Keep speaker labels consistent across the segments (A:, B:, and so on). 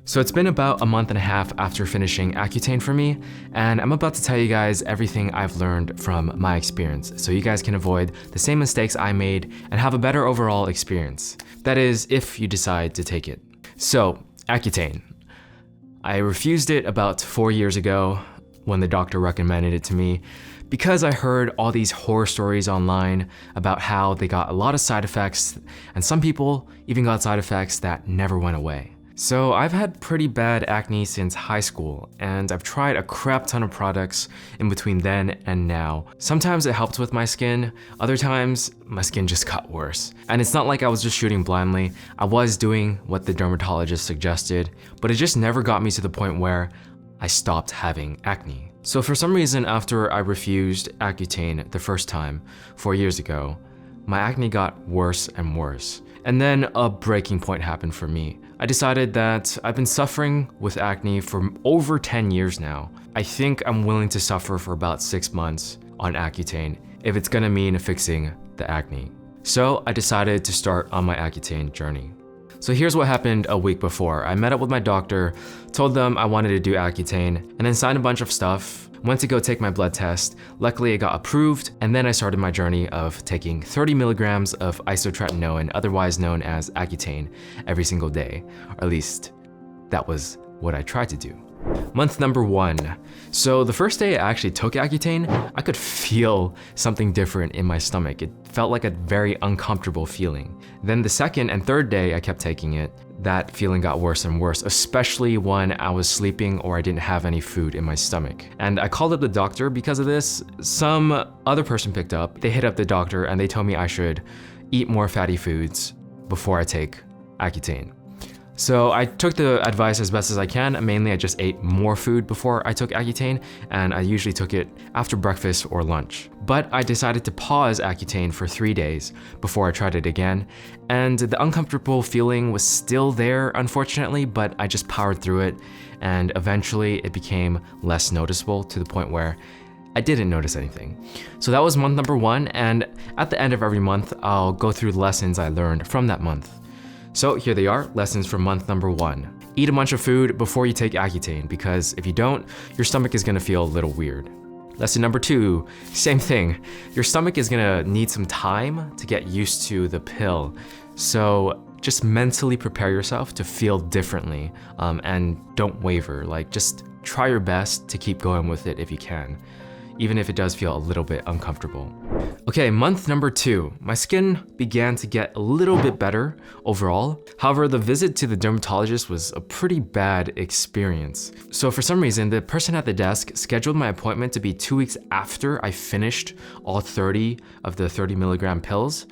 A: So it's been about a month and a half after finishing Accutane for me, and I'm about to tell you guys everything I've learned from my experience so you guys can avoid the same mistakes I made and have a better overall experience. That is, if you decide to take it. So, Accutane. I refused it about 4 years ago when the doctor recommended it to me because I heard all these horror stories online about how they got a lot of side effects, and some people even got side effects that never went away. So I've had pretty bad acne since high school, and I've tried a crap ton of products in between then and now. Sometimes it helped with my skin, other times my skin just got worse. And it's not like I was just shooting blindly. I was doing what the dermatologist suggested, but it just never got me to the point where I stopped having acne. So for some reason, after I refused Accutane the first time 4 years ago, my acne got worse and worse. And then a breaking point happened for me. I decided that I've been suffering with acne for over 10 years now. I think I'm willing to suffer for about 6 months on Accutane if it's gonna mean fixing the acne. So I decided to start on my Accutane journey. So here's what happened a week before. I met up with my doctor, told them I wanted to do Accutane, and then signed a bunch of stuff, went to go take my blood test. Luckily it got approved, and then I started my journey of taking 30 milligrams of isotretinoin, otherwise known as Accutane, every single day. Or at least that was what I tried to do. Month number 1. So the first day I actually took Accutane, I could feel something different in my stomach. It felt like a very uncomfortable feeling. Then the second and third day I kept taking it, that feeling got worse and worse, especially when I was sleeping or I didn't have any food in my stomach. And I called up the doctor because of this. Some other person picked up, they hit up the doctor and they told me I should eat more fatty foods before I take Accutane. So I took the advice as best as I can. Mainly I just ate more food before I took Accutane, and I usually took it after breakfast or lunch. But I decided to pause Accutane for 3 days before I tried it again, and the uncomfortable feeling was still there, unfortunately, but I just powered through it, and eventually it became less noticeable to the point where I didn't notice anything. So that was month number 1, and at the end of every month, I'll go through the lessons I learned from that month. So here they are, lessons from month number 1. Eat a bunch of food before you take Accutane, because if you don't, your stomach is gonna feel a little weird. Lesson number 2, same thing. Your stomach is gonna need some time to get used to the pill. So just mentally prepare yourself to feel differently, and don't waver. Like, just try your best to keep going with it if you can, even if it does feel a little bit uncomfortable. Okay, month number 2. My skin began to get a little bit better overall. However, the visit to the dermatologist was a pretty bad experience. So for some reason, the person at the desk scheduled my appointment to be 2 weeks after I finished all 30 of the 30 milligram pills.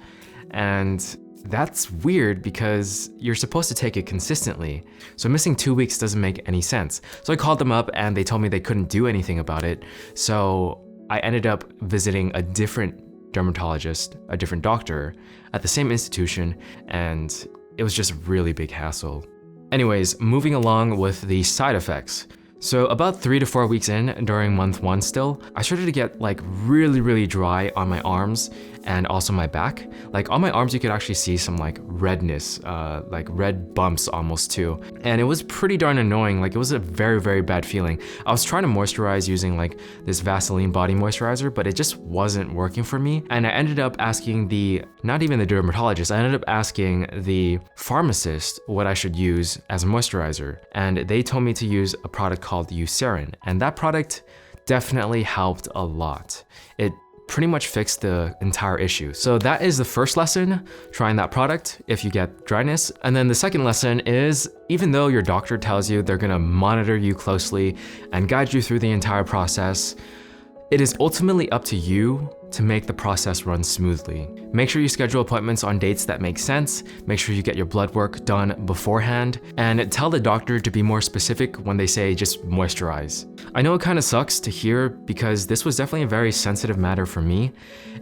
A: And that's weird because you're supposed to take it consistently. So missing 2 weeks doesn't make any sense. So I called them up and they told me they couldn't do anything about it. So I ended up visiting a different dermatologist, a different doctor at the same institution, and it was just a really big hassle. Anyways, moving along with the side effects. So about 3 to 4 weeks in, during month 1 still, I started to get like really dry on my arms and also my back. Like on my arms, you could actually see some like redness, like red bumps almost too. And it was pretty darn annoying. Like it was a very bad feeling. I was trying to moisturize using like this Vaseline body moisturizer, but it just wasn't working for me. And I ended up asking not even the dermatologist, I ended up asking the pharmacist what I should use as a moisturizer. And they told me to use a product called Accutane. And that product definitely helped a lot. It pretty much fixed the entire issue. So that is the first lesson, trying that product if you get dryness. And then the second lesson is, even though your doctor tells you they're gonna monitor you closely and guide you through the entire process, it is ultimately up to you to make the process run smoothly. Make sure you schedule appointments on dates that make sense, make sure you get your blood work done beforehand, and tell the doctor to be more specific when they say just moisturize. I know it kind of sucks to hear because this was definitely a very sensitive matter for me,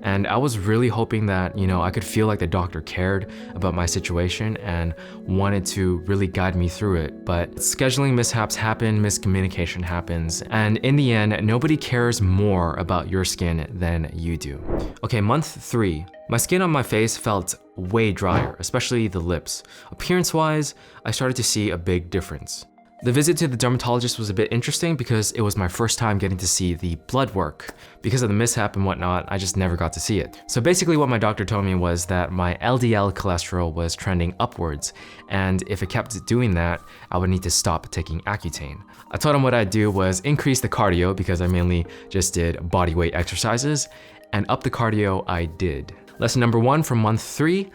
A: and I was really hoping that, I could feel like the doctor cared about my situation and wanted to really guide me through it. But scheduling mishaps happen, miscommunication happens, and in the end, nobody cares more about your skin than you do. Okay, month 3. My skin on my face felt way drier, especially the lips. Appearance-wise, I started to see a big difference. The visit to the dermatologist was a bit interesting because it was my first time getting to see the blood work. Because of the mishap and whatnot, I just never got to see it. So basically what my doctor told me was that my LDL cholesterol was trending upwards, and if it kept doing that, I would need to stop taking Accutane. I told him what I'd do was increase the cardio because I mainly just did bodyweight exercises, and up the cardio I did. Lesson number 1 from month 3.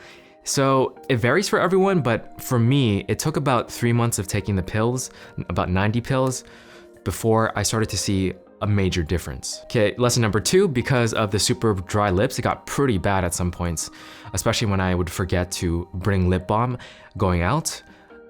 A: So it varies for everyone, but for me, it took about 3 months of taking the pills, about 90 pills, before I started to see a major difference. Okay, lesson number 2, because of the super dry lips, it got pretty bad at some points, especially when I would forget to bring lip balm going out.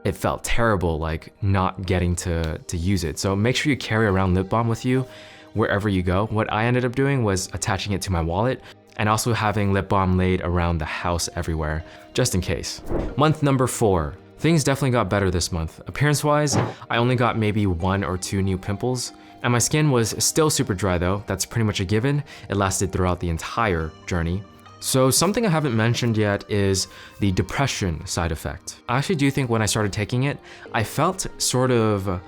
A: It felt terrible, like not getting to use it. So make sure you carry around lip balm with you wherever you go. What I ended up doing was attaching it to my wallet, and also having lip balm laid around the house everywhere, just in case. Month number 4. Things definitely got better this month. Appearance-wise, I only got maybe 1 or 2 new pimples, and my skin was still super dry though. That's pretty much a given. It lasted throughout the entire journey. So something I haven't mentioned yet is the depression side effect. I actually do think when I started taking it, I felt sort of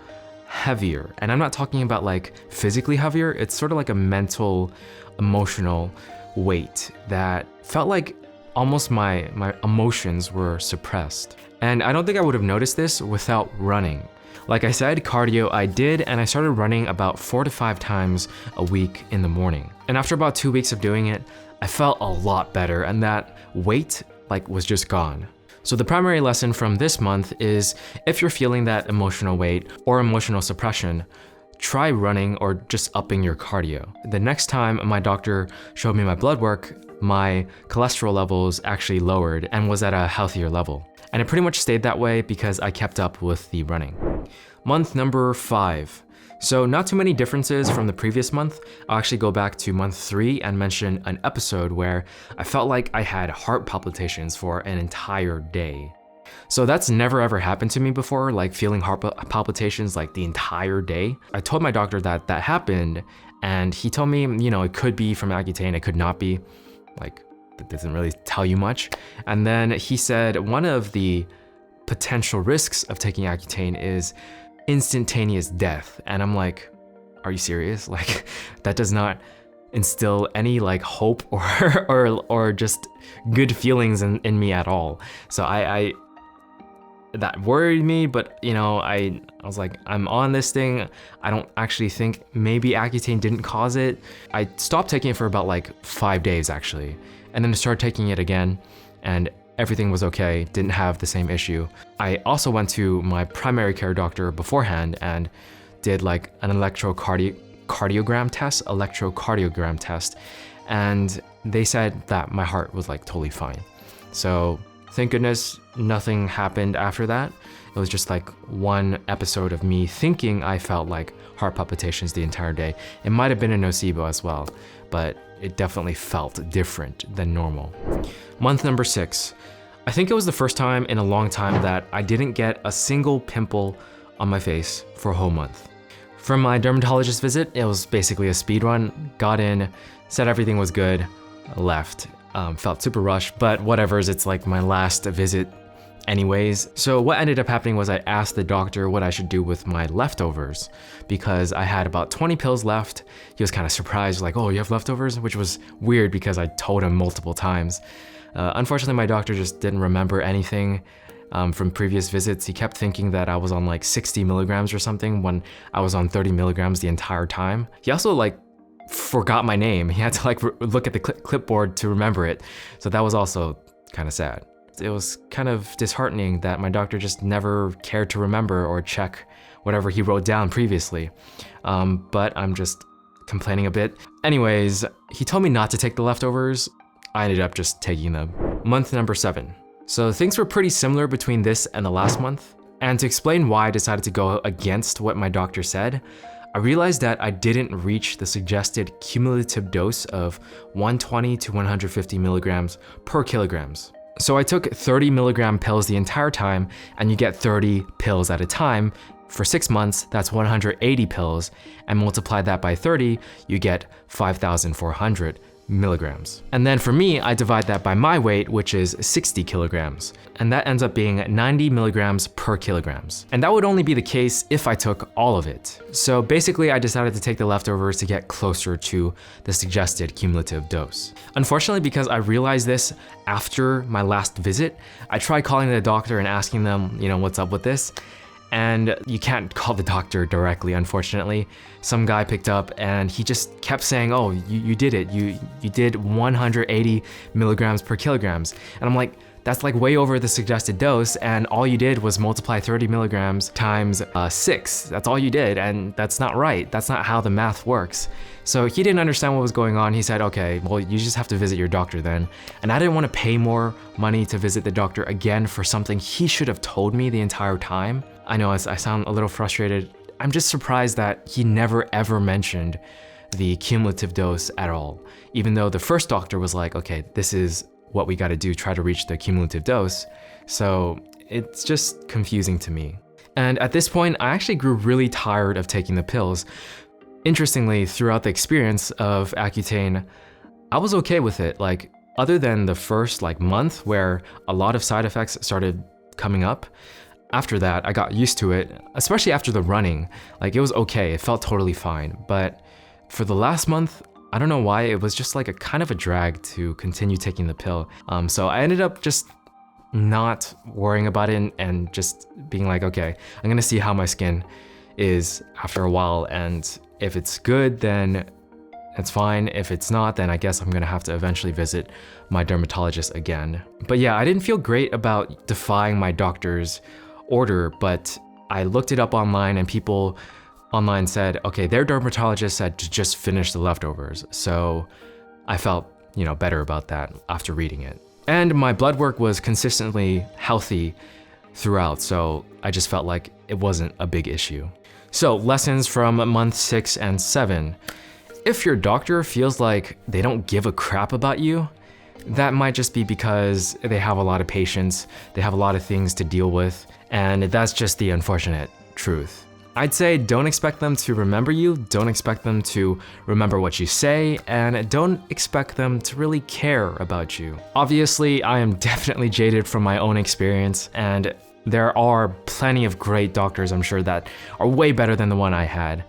A: heavier. And I'm not talking about like physically heavier, it's sort of like a mental, emotional weight that felt like almost my emotions were suppressed. And I don't think I would have noticed this without running. Like I said, cardio I did, and I started running about 4 to 5 times a week in the morning. And after about 2 weeks of doing it, I felt a lot better, and that weight was just gone. So the primary lesson from this month is if you're feeling that emotional weight or emotional suppression, try running or just upping your cardio. The next time my doctor showed me my blood work, my cholesterol levels actually lowered and was at a healthier level. And it pretty much stayed that way because I kept up with the running. Month number 5. So not too many differences from the previous month. I'll actually go back to month 3 and mention an episode where I felt like I had heart palpitations for an entire day. So that's never ever happened to me before, like feeling heart palpitations like the entire day. I told my doctor that that happened, and he told me, it could be from Accutane, it could not be. Like, that doesn't really tell you much. And then he said one of the potential risks of taking Accutane is instantaneous death. And I'm like, are you serious? Like, that does not instill any hope or just good feelings in me at all. So I that worried me, but I was like, I'm on this thing. I don't actually think maybe Accutane didn't cause it. I stopped taking it for about 5 days actually, and then I started taking it again, and everything was okay, didn't have the same issue. I also went to my primary care doctor beforehand and did an electrocardiogram test, and they said that my heart was totally fine. So thank goodness nothing happened after that. It was just one episode of me thinking I felt heart palpitations the entire day. It might have been a nocebo as well, but it definitely felt different than normal. Month number 6. I think it was the first time in a long time that I didn't get a single pimple on my face for a whole month. From my dermatologist visit, it was basically a speed run. Got in, said everything was good, left. Felt super rushed, but whatever, it's my last visit anyways. So what ended up happening was I asked the doctor what I should do with my leftovers because I had about 20 pills left. He was kind of surprised, oh, you have leftovers? Which was weird because I told him multiple times. Unfortunately, my doctor just didn't remember anything from previous visits. He kept thinking that I was on 60 milligrams or something when I was on 30 milligrams the entire time. He also forgot my name. He had to look at the clipboard to remember it. So that was also kind of sad. It was kind of disheartening that my doctor just never cared to remember or check whatever he wrote down previously. But I'm just complaining a bit. Anyways, he told me not to take the leftovers. I ended up just taking them. Month number 7. So things were pretty similar between this and the last month. And to explain why I decided to go against what my doctor said, I realized that I didn't reach the suggested cumulative dose of 120 to 150 milligrams per kilograms. So I took 30 milligram pills the entire time, and you get 30 pills at a time. For 6 months, that's 180 pills, and multiply that by 30, you get 5,400 milligrams. And then for me, I divide that by my weight, which is 60 kilograms. And that ends up being 90 milligrams per kilograms. And that would only be the case if I took all of it. So basically, I decided to take the leftovers to get closer to the suggested cumulative dose. Unfortunately, because I realized this after my last visit, I tried calling the doctor and asking them, what's up with this? And you can't call the doctor directly, unfortunately. Some guy picked up and he just kept saying, oh, you did it. You did 180 milligrams per kilograms. And I'm like, that's like way over the suggested dose, and all you did was multiply 30 milligrams times 6. That's all you did, and that's not right. That's not how the math works. So he didn't understand what was going on. He said, okay, well, you just have to visit your doctor then. And I didn't want to pay more money to visit the doctor again for something he should have told me the entire time. I know I sound a little frustrated. I'm just surprised that he never ever mentioned the cumulative dose at all. Even though the first doctor was like, okay, this is what we got to do, try to reach the cumulative dose. So it's just confusing to me. And at this point, I actually grew really tired of taking the pills. Interestingly, throughout the experience of Accutane, I was okay with it. Like, other than the first month where a lot of side effects started coming up, after that, I got used to it, especially after the running. Like, it was okay, it felt totally fine. But for the last month, I don't know why, it was just like a kind of a drag to continue taking the pill. So I ended up just not worrying about it and just being like, okay, I'm gonna see how my skin is after a while, and if it's good, then it's fine. If it's not, then I guess I'm gonna have to eventually visit my dermatologist again. But yeah, I didn't feel great about defying my doctor's order, but I looked it up online and people online said, okay, their dermatologist said to just finish the leftovers. So I felt, better about that after reading it. And my blood work was consistently healthy throughout, so I just felt like it wasn't a big issue. So lessons from month 6 and 7. If your doctor feels like they don't give a crap about you, that might just be because they have a lot of patients, they have a lot of things to deal with, and that's just the unfortunate truth. I'd say don't expect them to remember you, don't expect them to remember what you say, and don't expect them to really care about you. Obviously, I am definitely jaded from my own experience, and there are plenty of great doctors, I'm sure, that are way better than the one I had.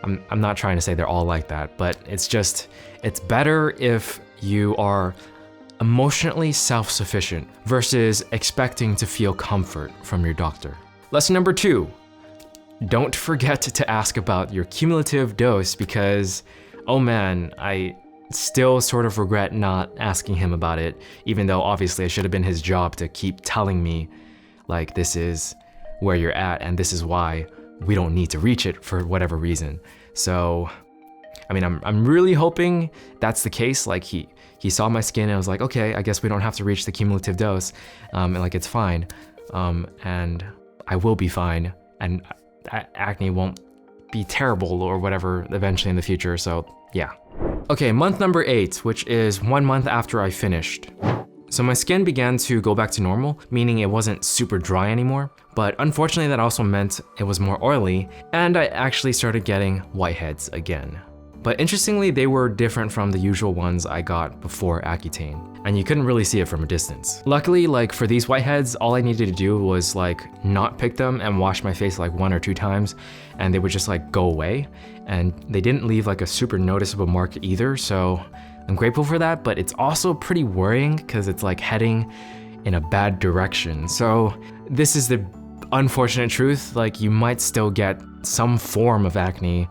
A: I'm not trying to say they're all like that, but it's better if you are emotionally self-sufficient versus expecting to feel comfort from your doctor. Lesson number 2. Don't forget to ask about your cumulative dose because, oh man, I still sort of regret not asking him about it, even though obviously it should have been his job to keep telling me, like, this is where you're at and this is why we don't need to reach it for whatever reason. So, I mean, I'm really hoping that's the case. Like, he saw my skin and was like, okay, I guess we don't have to reach the cumulative dose, and like, it's fine, and I will be fine, and acne won't be terrible or whatever eventually in the future, so yeah. Okay, month number 8, which is 1 month after I finished. So my skin began to go back to normal, meaning it wasn't super dry anymore, but unfortunately that also meant it was more oily, and I actually started getting whiteheads again. But interestingly, they were different from the usual ones I got before Accutane, and you couldn't really see it from a distance. Luckily, like, for these whiteheads, all I needed to do was not pick them and wash my face 1 or 2 times, and they would just go away. And they didn't leave a super noticeable mark either, so I'm grateful for that, but it's also pretty worrying because it's heading in a bad direction. So this is the unfortunate truth, you might still get some form of acne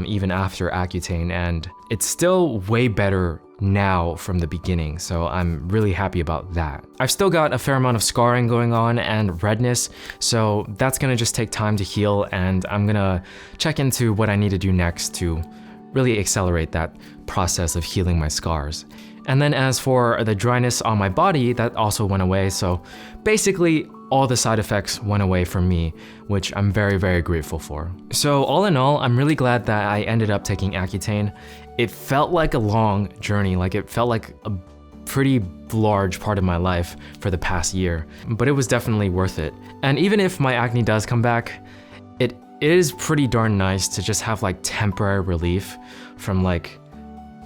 A: even after Accutane, and it's still way better now from the beginning, so I'm really happy about that. I've still got a fair amount of scarring going on and redness, so that's gonna just take time to heal, and I'm gonna check into what I need to do next to really accelerate that process of healing my scars. And then as for the dryness on my body, that also went away, so basically all the side effects went away from me, which I'm very, very grateful for. So all in all, I'm really glad that I ended up taking Accutane. It felt like a long journey, it felt like a pretty large part of my life for the past year, but it was definitely worth it. And even if my acne does come back, it is pretty darn nice to just have temporary relief from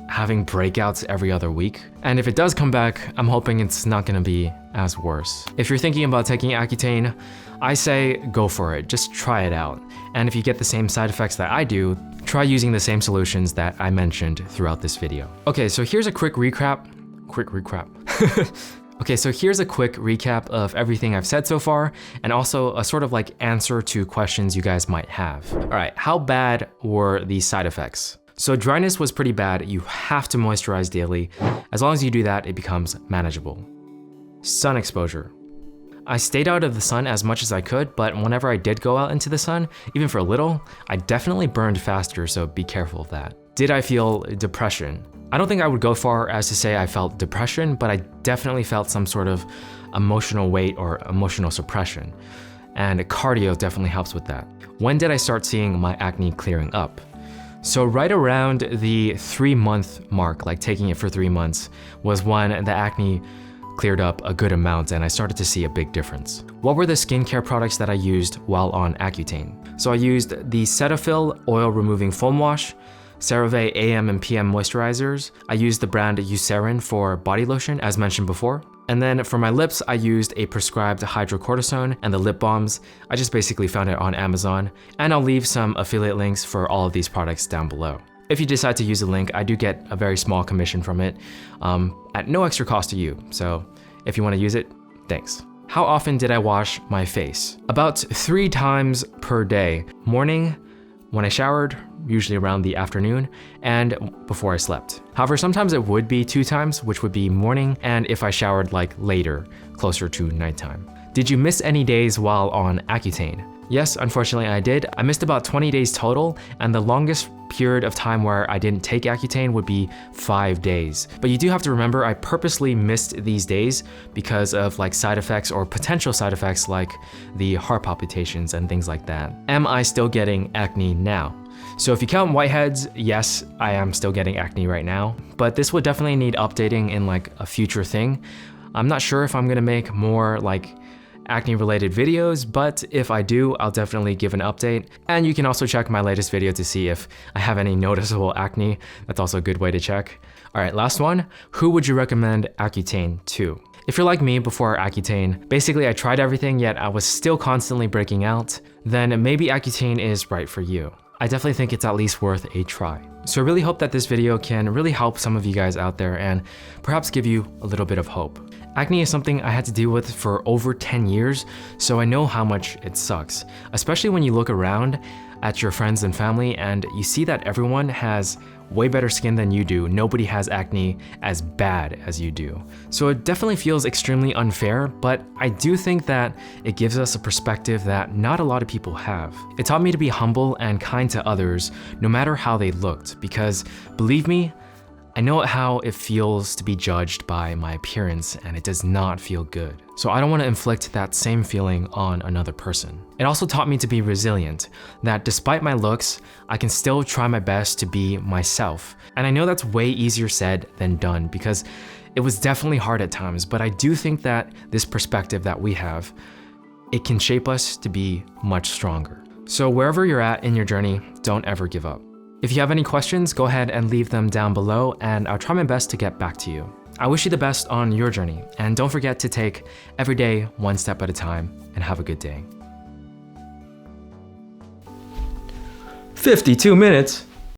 A: having breakouts every other week. And if it does come back, I'm hoping it's not gonna be as worse. If you're thinking about taking Accutane, I say go for it, just try it out. And if you get the same side effects that I do, try using the same solutions that I mentioned throughout this video. Okay, so here's a quick recap. Okay, so here's a quick recap of everything I've said so far, and also a sort of like answer to questions you guys might have. All right, how bad were these side effects? So dryness was pretty bad. You have to moisturize daily. As long as you do that, it becomes manageable. Sun exposure. I stayed out of the sun as much as I could, but whenever I did go out into the sun, even for a little, I definitely burned faster, so be careful of that. Did I feel depression? I don't think I would go far as to say I felt depression, but I definitely felt some sort of emotional weight or emotional suppression. And cardio definitely helps with that. When did I start seeing my acne clearing up? So right around the 3-month mark, like taking it for 3 months, was when the acne cleared up a good amount and I started to see a big difference. What were the skincare products that I used while on Accutane? So I used the Cetaphil Oil Removing Foam Wash, CeraVe AM and PM moisturizers. I used the brand Eucerin for body lotion, as mentioned before. And then for my lips, I used a prescribed hydrocortisone and the lip balms. I just basically found it on Amazon. And I'll leave some affiliate links for all of these products down below. If you decide to use a link, I do get a very small commission from it at no extra cost to you. So if you want to use it, thanks. How often did I wash my face? About 3 times per day. Morning, when I showered, usually around the afternoon, and before I slept. However, sometimes it would be 2 times, which would be morning, and if I showered like later, closer to nighttime. Did you miss any days while on Accutane? Yes, unfortunately I did. I missed about 20 days total, and the longest period of time where I didn't take Accutane would be 5 days. But you do have to remember, I purposely missed these days because of like side effects or potential side effects like the heart palpitations and things like that. Am I still getting acne now? So if you count whiteheads, yes, I am still getting acne right now, but this would definitely need updating in like a future thing. I'm not sure if I'm gonna make more like acne related videos, but if I do, I'll definitely give an update. And you can also check my latest video to see if I have any noticeable acne. That's also a good way to check. All right, last one. Who would you recommend Accutane to? If you're like me before Accutane, basically I tried everything yet I was still constantly breaking out, then maybe Accutane is right for you. I definitely think it's at least worth a try. So I really hope that this video can really help some of you guys out there and perhaps give you a little bit of hope. Acne is something I had to deal with for over 10 years, so I know how much it sucks, especially when you look around at your friends and family and you see that everyone has way better skin than you do. Nobody has acne as bad as you do. So it definitely feels extremely unfair, but I do think that it gives us a perspective that not a lot of people have. It taught me to be humble and kind to others, no matter how they looked, because believe me, I know how it feels to be judged by my appearance, and it does not feel good. So I don't want to inflict that same feeling on another person. It also taught me to be resilient, that despite my looks, I can still try my best to be myself. And I know that's way easier said than done because it was definitely hard at times, but I do think that this perspective that we have, it can shape us to be much stronger. So wherever you're at in your journey, don't ever give up. If you have any questions, go ahead and leave them down below and I'll try my best to get back to you. I wish you the best on your journey and don't forget to take every day one step at a time and have a good day. 52 minutes.